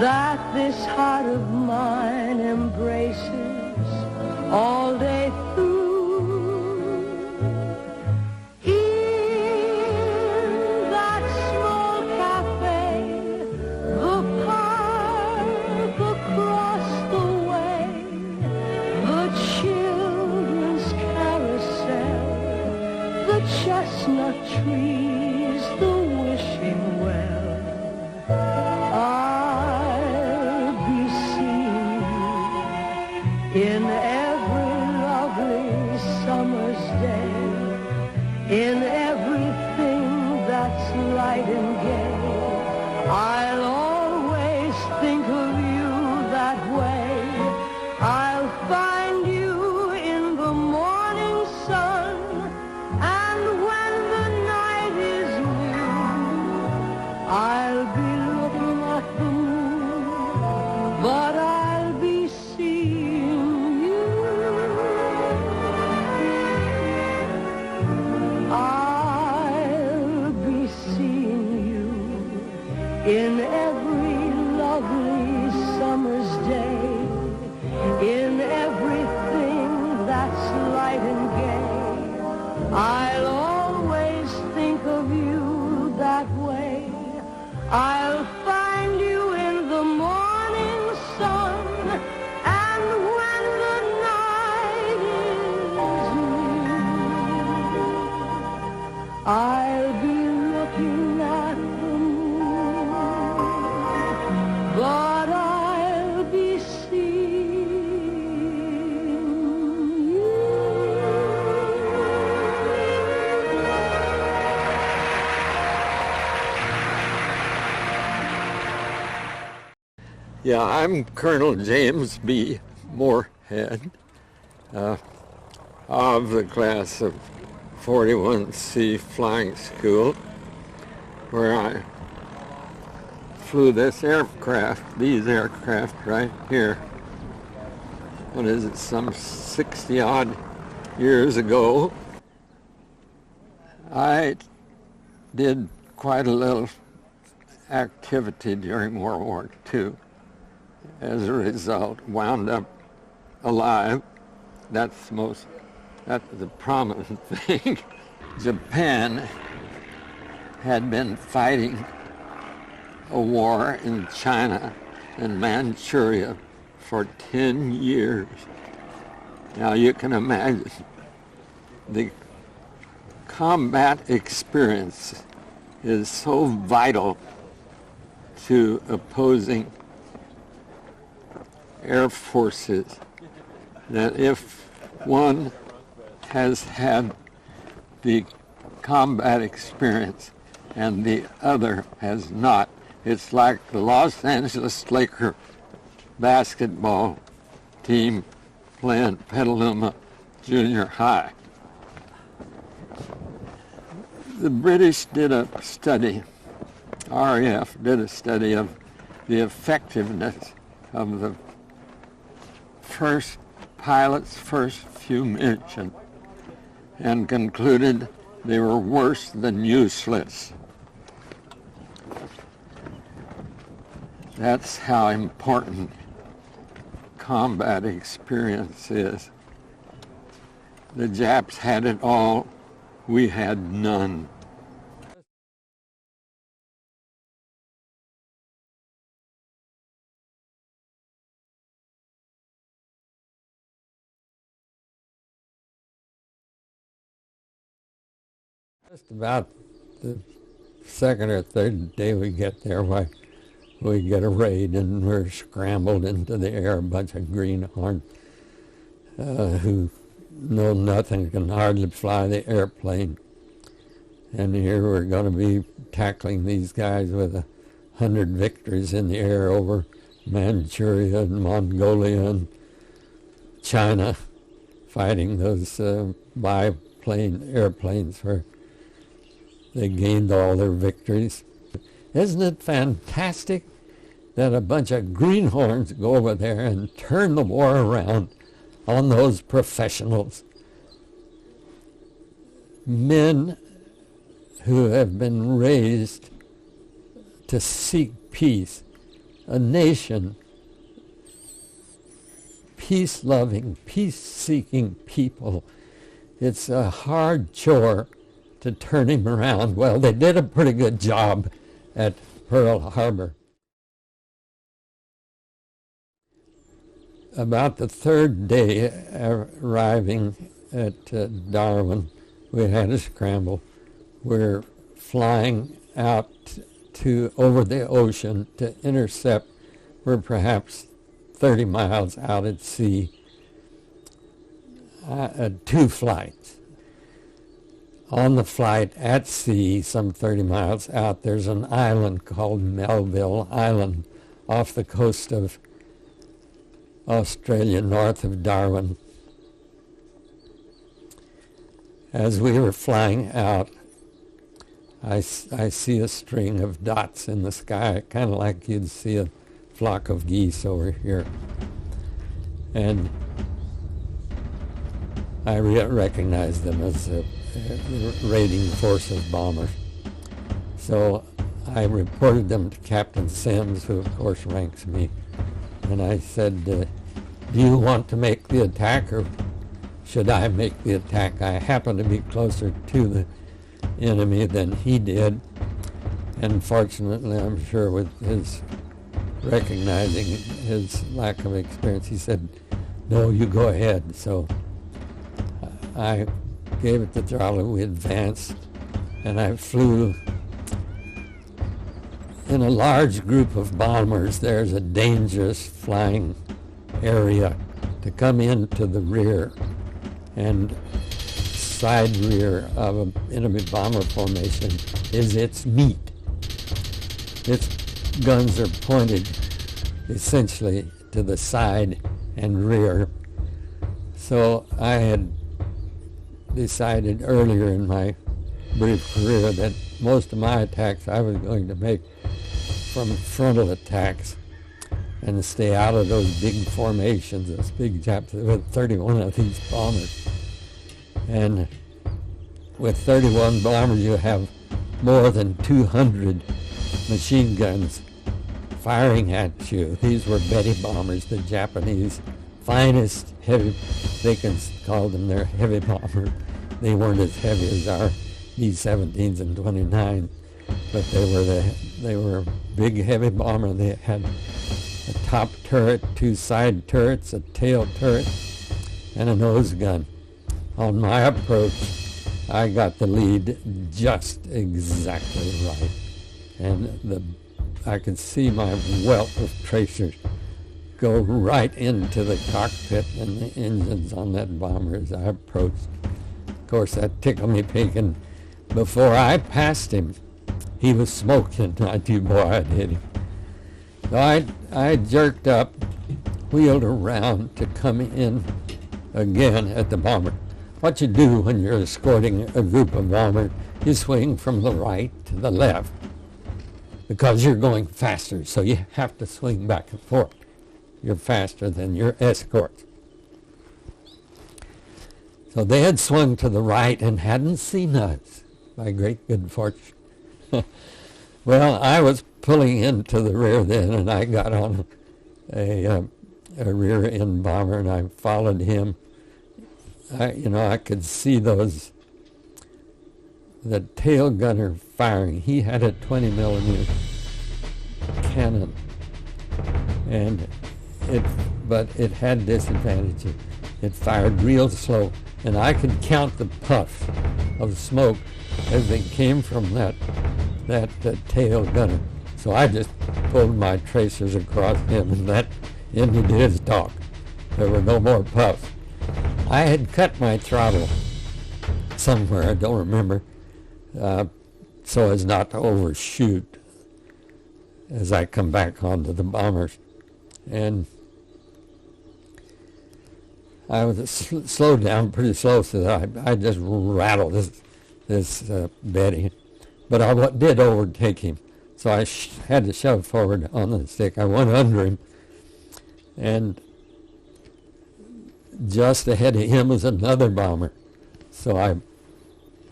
that this heart of mine embraces all day through. In that small cafe, the park across the way, the children's carousel, the chestnut trees, the wishing well, I'll be seeing you in every lovely summer's day, in everything that's light and gay. I'll always think of you that way. I'll find you in the morning sun, and when the night is new, I'll be looking at the moon, but I'll be seeing you. I'll be seeing you in every lovely summer's day, in everything that's light and gay. I'll always think of you that way. I'll find you in the morning sun, and when the night is new, I'll be looking at the moon, but I'll be seeing you. Yeah, I'm Colonel James B. Morehead of the class of 41C Flying School, where I flew this aircraft, these aircraft right here. What is it, some 60-odd years ago. I did quite a little activity during World War II. As a result, wound up alive. That's the prominent thing. Japan had been fighting a war in China and Manchuria for 10 years. Now you can imagine the combat experience is so vital to opposing air forces that if one has had the combat experience and the other has not, it's like the Los Angeles Laker basketball team playing Petaluma Junior High. The British did a study, RAF did a study of the effectiveness of the pilot's first few missions and concluded they were worse than useless. That's how important combat experience is. The Japs had it all, we had none. Just about the second or third day we get there, we get a raid and we're scrambled into the air, a bunch of greenhorns who know nothing, can hardly fly the airplane. And here we're going to be tackling these guys with 100 victories in the air over Manchuria and Mongolia and China, fighting those airplanes where they gained all their victories. Isn't it fantastic that a bunch of greenhorns go over there and turn the war around on those professionals? Men who have been raised to seek peace a nation, peace-loving, peace-seeking people, it's a hard chore to turn him around. Well, they did a pretty good job at Pearl Harbor. About the third day arriving at Darwin, we had a scramble. We're flying out over the ocean to intercept. We're perhaps 30 miles out at sea, 2 flights. On the flight at sea, some 30 miles out, there's an island called Melville Island off the coast of Australia, north of Darwin. As we were flying out, I see a string of dots in the sky, kind of like you'd see a flock of geese over here. And I recognize them as a raiding force of bombers. So I reported them to Captain Sims, who of course ranks me. And I said, do you want to make the attack, or should I make the attack? I happen to be closer to the enemy than he did. And fortunately, I'm sure with his recognizing his lack of experience, he said, no, you go ahead. So I gave it the throttle, we advanced, and I flew. In a large group of bombers, there's a dangerous flying area. To come into the rear and side rear of an enemy bomber formation is its meat. Its guns are pointed essentially to the side and rear. So I had decided earlier in my brief career that most of my attacks I was going to make from frontal attacks and stay out of those big formations, those big Japs. There were 31 of these bombers. And with 31 bombers, you have more than 200 machine guns firing at you. These were Betty bombers, the Japanese finest heavy, they can call them their heavy bombers. They weren't as heavy as our B-17s and 29, but they were a big heavy bomber. They had a top turret, 2 side turrets, a tail turret, and a nose gun. On my approach, I got the lead just exactly right. And I could see my wealth of tracers go right into the cockpit and the engines on that bomber as I approached. Of course, that tickled me pink, and before I passed him, he was smoking. I knew, boy, I'd hit him. So I jerked up, wheeled around to come in again at the bomber. What you do when you're escorting a group of bombers, you swing from the right to the left because you're going faster, so you have to swing back and forth. You're faster than your escorts. So they had swung to the right and hadn't seen us, by great good fortune. Well, I was pulling into the rear then, and I got on a rear end bomber, and I followed him. I could see the tail gunner firing. He had a 20 millimeter cannon, but it had disadvantages. It fired real slow, and I could count the puffs of smoke as they came from that tail gunner. So I just pulled my tracers across him, and that ended his talk. There were no more puffs. I had cut my throttle somewhere, I don't remember, so as not to overshoot as I come back onto the bombers. And I was slowed down pretty slow, so I just rattled this Betty. But I did overtake him, so I had to shove forward on the stick. I went under him, and just ahead of him was another bomber. So I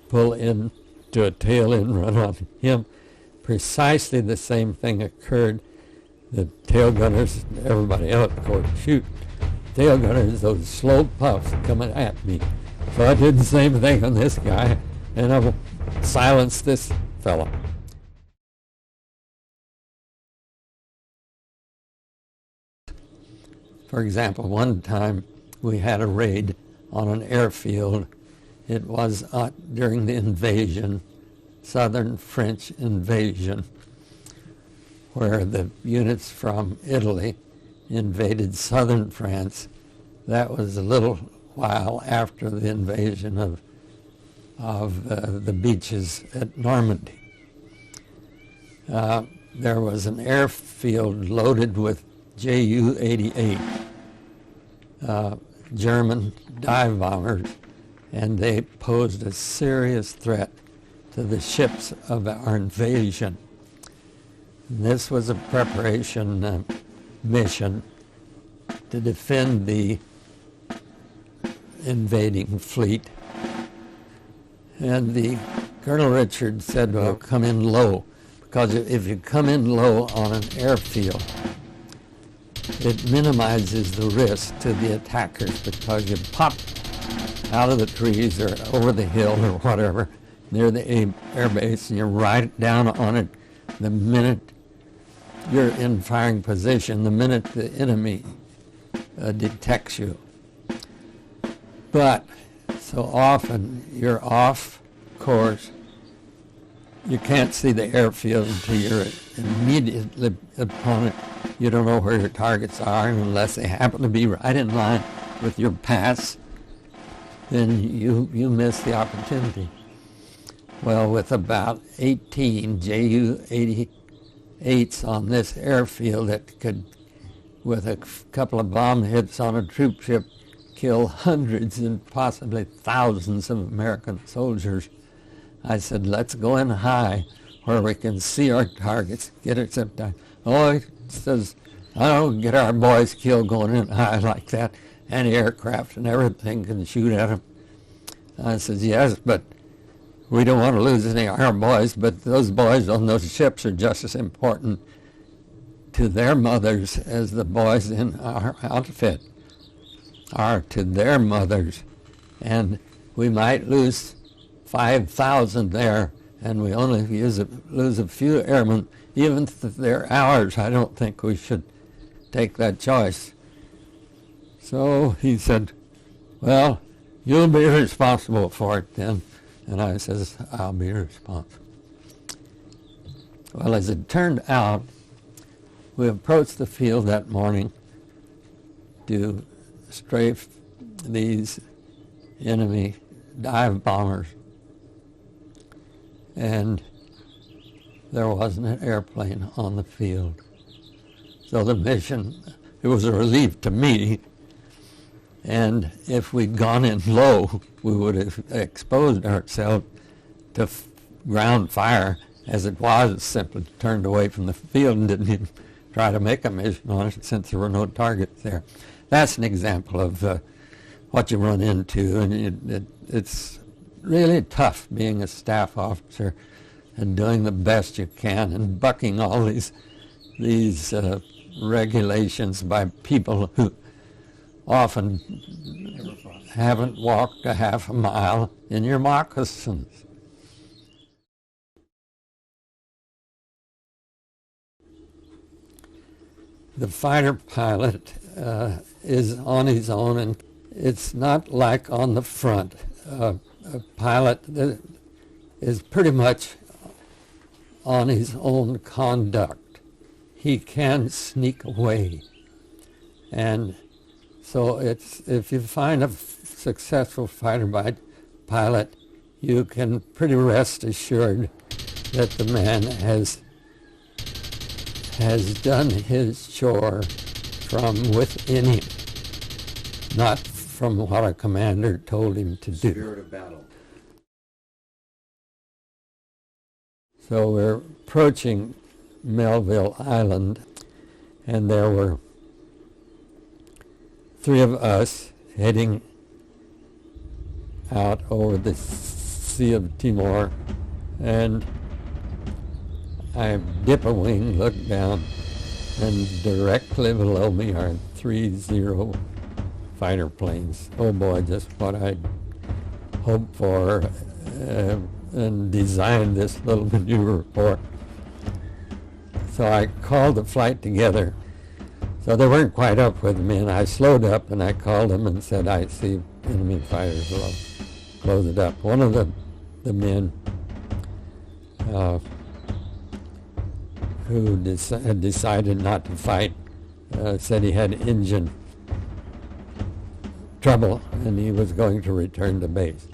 pull into a tail end run on him. Precisely the same thing occurred The tail gunners, everybody else, of course, shoot. Tail gunners, those slow puffs coming at me. So I did the same thing on this guy, and I silenced this fellow. For example, one time we had a raid on an airfield. It was during the invasion, southern French invasion, where the units from Italy invaded southern France. That was a little while after the invasion of the beaches at Normandy. There was an airfield loaded with Ju-88 German dive bombers, and they posed a serious threat to the ships of our invasion. This was a preparation mission to defend the invading fleet. And the Colonel Richard said, well, come in low, because if you come in low on an airfield, it minimizes the risk to the attackers, because you pop out of the trees or over the hill or whatever near the air base, and you're right down on it the minute you're in firing position, the minute the enemy detects you. But so often you're off course. You can't see the airfield until you're immediately upon it. You don't know where your targets are, and unless they happen to be right in line with your pass, then you miss the opportunity. Well, with about 18 Ju-88s on this airfield that could, with a couple of bomb hits on a troop ship, kill hundreds and possibly thousands of American soldiers, I said, let's go in high where we can see our targets, get it sometime. Oh, he says, I don't get our boys killed going in high like that. Anti-aircraft and everything can shoot at them. I says, yes, but we don't want to lose any of our boys, but those boys on those ships are just as important to their mothers as the boys in our outfit are to their mothers. And we might lose 5,000 there, and we only lose a few airmen. Even if they're ours, I don't think we should take that choice. So he said, well, you'll be responsible for it then. And I says, I'll be responsible. Well, as it turned out, we approached the field that morning to strafe these enemy dive bombers. And there wasn't an airplane on the field. So the mission, it was a relief to me. And if we'd gone in low, we would have exposed ourselves to ground fire. As it was, simply turned away from the field and didn't even try to make a mission on it since there were no targets there. That's an example of what you run into, and it's really tough being a staff officer and doing the best you can and bucking all these regulations by people who often haven't walked a half a mile in your moccasins. The fighter pilot is on his own, and it's not like on the front. A pilot is pretty much on his own conduct. He can sneak away. And so if you find a successful fighter pilot, you can pretty rest assured that the man has done his chore from within him, not from what a commander told him to do. Spirit of battle. So we're approaching Melville Island, and there were 3 of us heading out over the Sea of Timor, and I dip a wing, look down, and directly below me are 3 Zero fighter planes. Oh boy, just what I'd hoped for and designed this little maneuver for. So I called the flight together. So they weren't quite up with me, and I slowed up and I called them and said, I see enemy fighters below. Close it up. One of the men who had decided not to fight said he had engine trouble and he was going to return to base.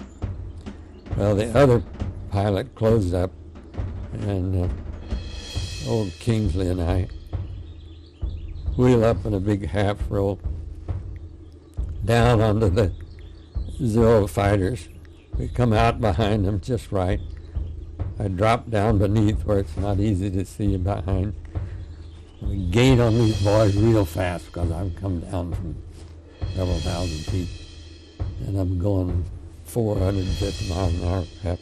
Well, the other pilot closed up, and old Kingsley and I wheel up in a big half roll down onto the Zero fighters. We come out behind them just right. I drop down beneath where it's not easy to see behind. We gate on these boys real fast because I've come down from several thousand feet, and I'm going 450 miles an hour, perhaps,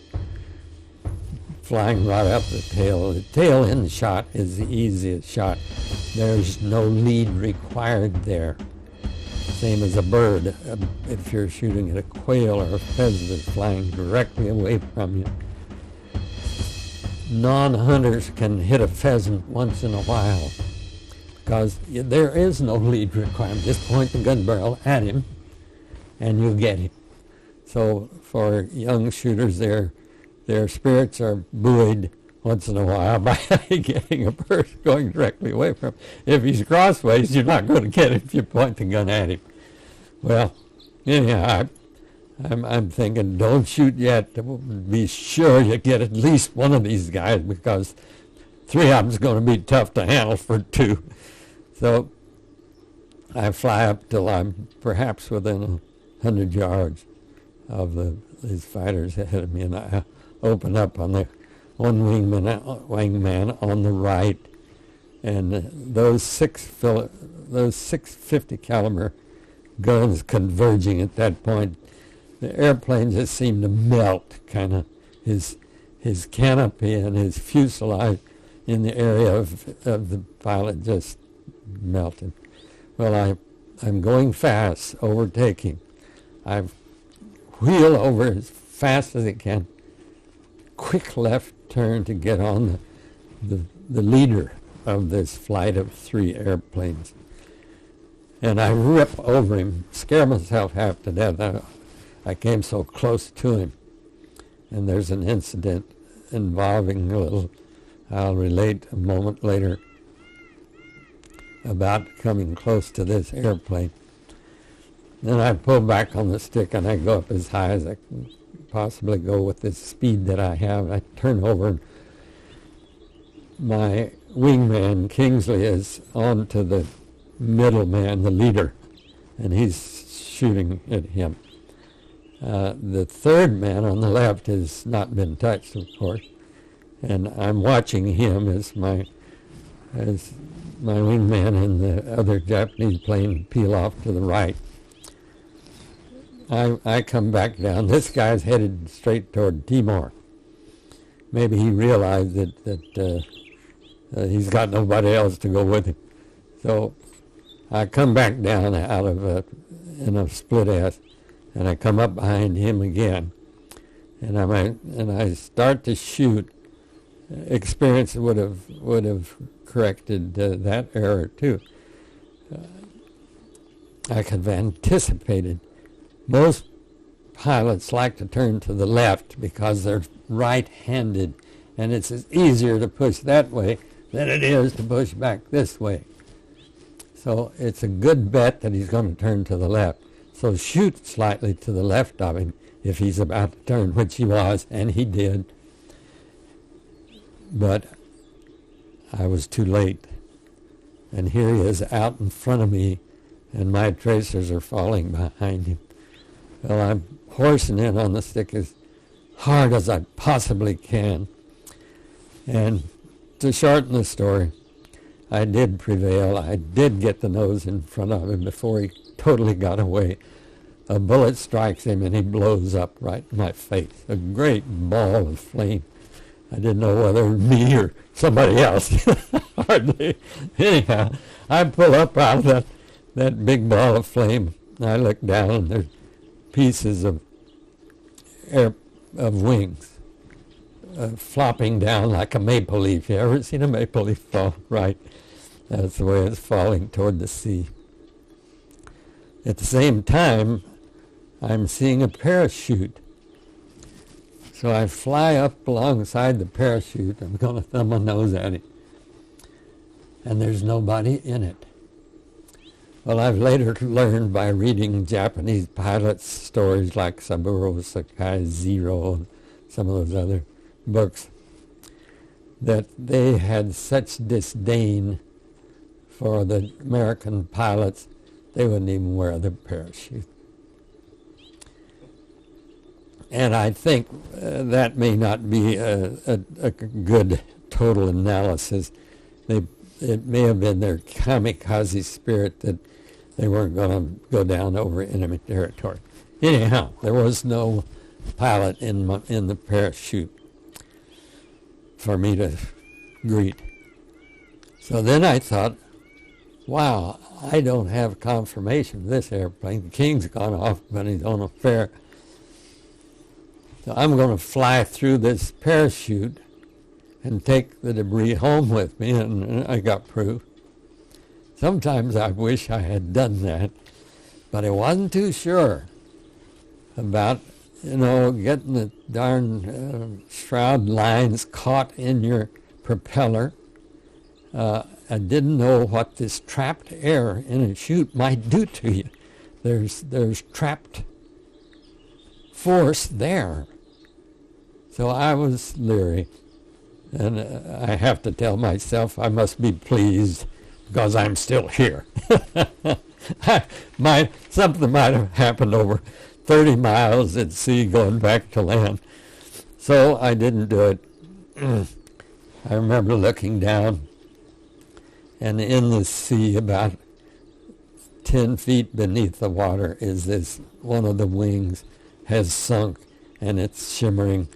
flying right up the tail. The tail end shot is the easiest shot. There's no lead required there. Same as a bird. If you're shooting at a quail or a pheasant that's flying directly away from you. Non-hunters can hit a pheasant once in a while because there is no lead requirement. Just point the gun barrel at him and you get him. So for young shooters, their spirits are buoyed once in a while by getting a bird going directly away from him. If he's crossways, you're not going to get him if you point the gun at him. Well, anyhow, I'm thinking, don't shoot yet. Be sure you get at least one of these guys because 3 of them's going to be tough to handle for 2. So I fly up till I'm perhaps within 100 yards of these fighters ahead of me, and I open up on the one wingman on the right, and those 650 caliber guns converging at that point. The airplane just seemed to melt, kind of his canopy and his fuselage in the area of the pilot just melted. Well, I'm going fast, overtaking. I wheel over as fast as I can. Quick left turn to get on the leader of this flight of 3 airplanes. And I rip over him, scare myself half to death. I came so close to him. And there's an incident involving I'll relate a moment later about coming close to this airplane. Then I pull back on the stick and I go up as high as I can possibly go with this speed that I have. I turn over and my wingman, Kingsley, is on to the middleman, the leader, and he's shooting at him. The third man on the left has not been touched, of course, and I'm watching him as my wingman and the other Japanese plane peel off to the right. I come back down. This guy's headed straight toward Timor. Maybe he realized that he's got nobody else to go with him. So I come back down out of in a split S, and I come up behind him again, and I start to shoot. Experience would have corrected that error too. I could have anticipated. Most pilots like to turn to the left because they're right-handed, and it's easier to push that way than it is to push back this way. So it's a good bet that he's going to turn to the left. So shoot slightly to the left of him if he's about to turn, which he was, and he did. But I was too late. And here he is out in front of me, and my tracers are falling behind him. Well, I'm horsing in on the stick as hard as I possibly can. And to shorten the story, I did prevail. I did get the nose in front of him before he totally got away. A bullet strikes him and he blows up right in my face. A great ball of flame. I didn't know whether it was me or somebody else. hardly. Anyhow, I pull up out of that big ball of flame, and I look down, and there's pieces of wings flopping down like a maple leaf. You ever seen a maple leaf fall? Right. That's the way it's falling toward the sea. At the same time, I'm seeing a parachute. So I fly up alongside the parachute. I'm going to thumb my nose at it. And there's nobody in it. Well, I've later learned by reading Japanese pilots' stories like Saburo Sakai Zero and some of those other books that they had such disdain for the American pilots, they wouldn't even wear the parachute. And I think that may not be a good total analysis. It may have been their kamikaze spirit that they weren't going to go down over enemy territory. Anyhow, there was no pilot in the parachute for me to greet. So then I thought, wow, I don't have confirmation of this airplane. The King's gone off on his own affair. So I'm going to fly through this parachute and take the debris home with me, and I got proof. Sometimes I wish I had done that, but I wasn't too sure about, getting the darn shroud lines caught in your propeller. I didn't know what this trapped air in a chute might do to you. There's trapped force there. So I was leery, and I have to tell myself I must be pleased because I'm still here. Something might have happened over 30 miles at sea going back to land. So I didn't do it. I remember looking down, and in the sea about 10 feet beneath the water is this, one of the wings has sunk, and it's shimmering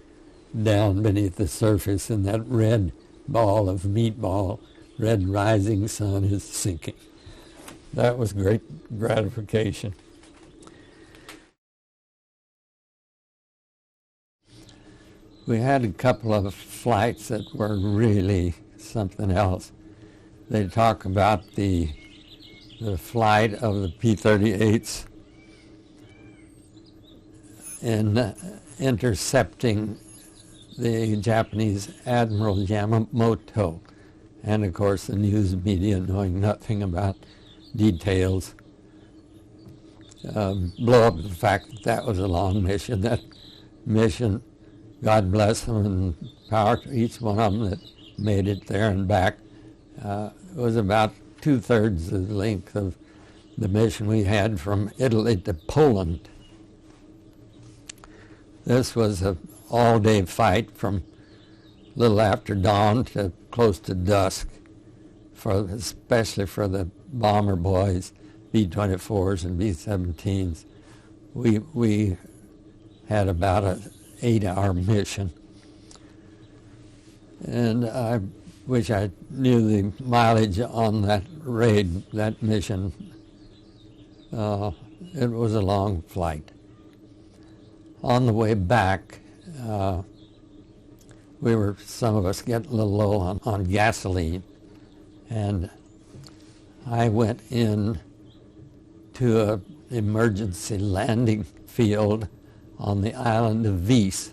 down beneath the surface, and that red ball of meatball, red rising sun is sinking. That was great gratification. We had a couple of flights that were really something else. They talk about the flight of the P-38s in intercepting the Japanese Admiral Yamamoto, and of course the news media, knowing nothing about details, blow up the fact that that was a long mission. That mission, God bless them and power to each one of them that made it there and back, was about 2/3 the length of the mission we had from Italy to Poland. This was an all-day fight from a little after dawn to close to dusk, especially for the bomber boys, B-24s and B-17s. We had about an 8-hour mission. And I wish I knew the mileage on that raid, that mission. It was a long flight. On the way back, some of us getting a little low on gasoline, and I went in to an emergency landing field on the island of Vis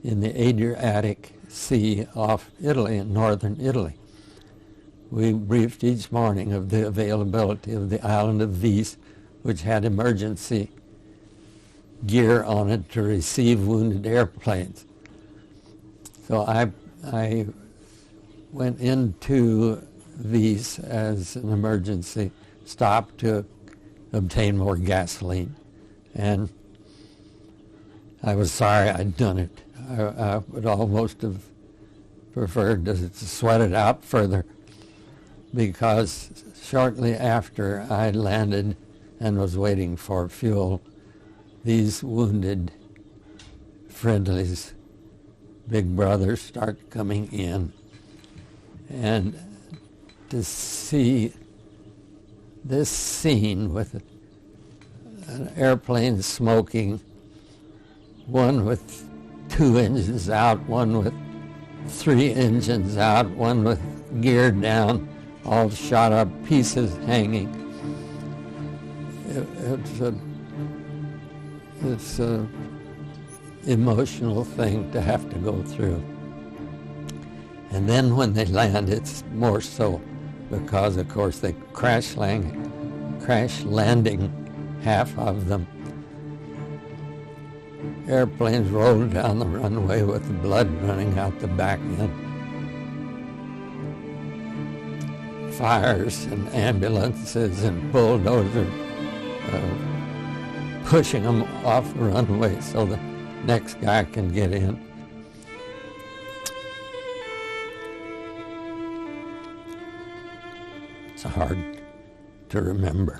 in the Adriatic Sea off Italy, in northern Italy. We briefed each morning of the availability of the island of Vis, which had emergency gear on it to receive wounded airplanes. So I went into Vis as an emergency stop to obtain more gasoline, and I was sorry I'd done it. I would almost have preferred to sweat it out further, because shortly after I landed and was waiting for fuel, these wounded friendlies, big brothers, start coming in. And to see this scene with an airplane smoking, one with 2 engines out, one with 3 engines out, one with gear down, all shot up, pieces hanging. It's a emotional thing to have to go through. And then when they land, it's more so, because of course they crash landing half of them. Airplanes rolled down the runway with the blood running out the back end. Fires and ambulances and bulldozers pushing them off the runway so the next guy can get in. It's hard to remember.